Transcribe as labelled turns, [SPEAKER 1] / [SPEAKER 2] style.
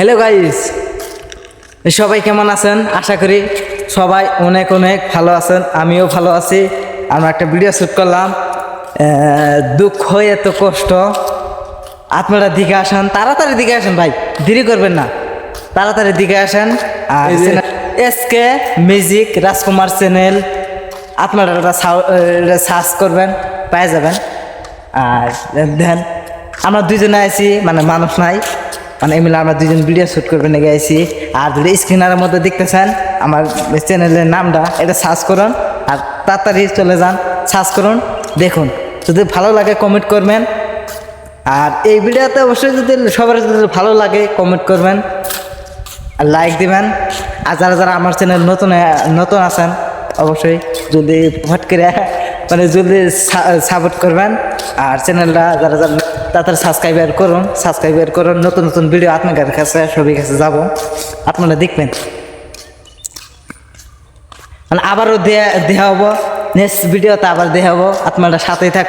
[SPEAKER 1] Hello guys, সবাই কেমন আছেন? আশা করি সবাই অনেক অনেক ভালো আছেন। আমিও ভালো আছি। আমরা একটা ভিডিও শ্যুট করলাম। দুঃখ, এত কষ্ট, আপনারা দিকে আসেন, তাড়াতাড়ি দিকে আসেন ভাই, দেরি করবেন না, তাড়াতাড়ি দিকে আসেন। আর এসকে মিউজিক রাজকুমার চ্যানেল আপনারা সার্চ করবেন, পেয়ে যাবেন। আর দেন আমরা দুজনে আছি, মানে মানুষ নাই, মানে এমনি আমরা দুজন ভিডিও শ্যুট করবেন লেগে আইছি। আর যদি স্ক্রিনারের মধ্যে দেখতেছেন আমার চ্যানেলের নামটা, এটা সার্চ করুন আর তাড়াতাড়ি চলে যান, সার্চ করুন, দেখুন। যদি ভালো লাগে কমেন্ট করবেন। আর এই ভিডিওতে অবশ্যই যদি সবার যদি ভালো লাগে কমেন্ট করবেন আর লাইক দিবেন। আর যারা যারা আমার চ্যানেল নতুন আছেন অবশ্যই যদি ভট করে মানে যদি সাপোর্ট করবেন। আর চ্যানেলটা যারা যারা তাড়াতাড়ি সাবস্ক্রাইবার করুন। নতুন নতুন ভিডিও আপনাদের কাছে সবার কাছে যাব, আপনারা দেখবেন। মানে আবারও দেওয়া হবো, নেক্সট ভিডিওতে আবার দেওয়া হবো, আপনারা সাথেই থাকবেন।